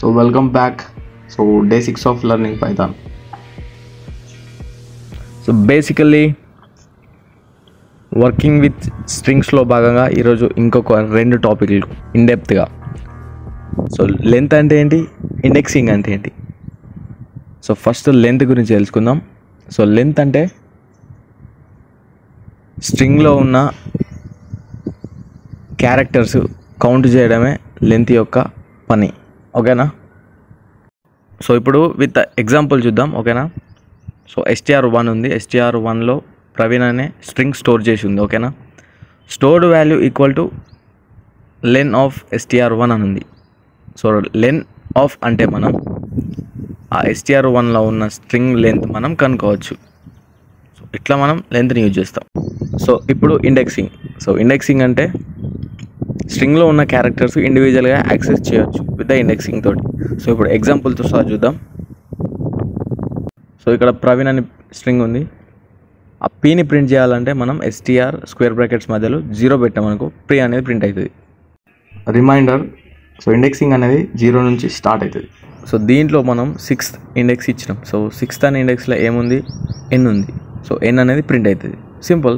So welcome back. So day 6 of learning Python. So basically working with స్ట్రింగ్స్లో భాగంగా ఈరోజు ఇంకొక 2 టాపిక్లు ఇన్డెప్త్గా. సో లెంత్ అంటే ఏంటి, ఇండెక్సింగ్ అంటే ఏంటి. సో ఫస్ట్ లెంత్ గురించి తెలుసుకుందాం. సో లెంత్ అంటే స్ట్రింగ్లో ఉన్న క్యారెక్టర్స్ కౌంట్ చేయడమే లెంత్ యొక్క పని. ఓకేనా. సో ఇప్పుడు విత్ ఎగ్జాంపుల్ చూద్దాం. ఓకేనా. సో str1 ఉంది. str1లో ప్రవీణ్ అనే స్ట్రింగ్ స్టోర్ చేసి ఉంది. ఓకేనా. Stored value equal to len of str1 అని ఉంది. సో లెన్ ఆఫ్ అంటే మనం ఆ str1లో ఉన్న స్ట్రింగ్ లెంత్ మనం కనుక్కోవచ్చు. సో ఇట్లా మనం లెంత్ని యూజ్ చేస్తాం. సో ఇప్పుడు ఇండెక్సింగ్. సో ఇండెక్సింగ్ అంటే స్ట్రింగ్లో ఉన్న క్యారెక్టర్స్ ఇండివిజువల్గా యాక్సెస్ చేయొచ్చు విత్ ద ఇండెక్సింగ్ తోటి. సో ఇప్పుడు ఎగ్జాంపుల్తో సహా చూద్దాం. సో ఇక్కడ ప్రవీణ్ అని స్ట్రింగ్ ఉంది. ఆ పీని ప్రింట్ చేయాలంటే మనం str స్క్వేర్ బ్రాకెట్స్ మధ్యలో 0 పెట్టామనుకో ప్రీ అనేది ప్రింట్ అవుతుంది. రిమైండర్, సో ఇండెక్సింగ్ అనేది 0 నుంచి స్టార్ట్ అవుతుంది. సో దీంట్లో మనం 6th ఇండెక్స్ ఇచ్చినాం. సో 6th అనే ఇండెక్స్లో ఏముంది, n ఉంది. సో n అనేది ప్రింట్ అవుతుంది. సింపుల్.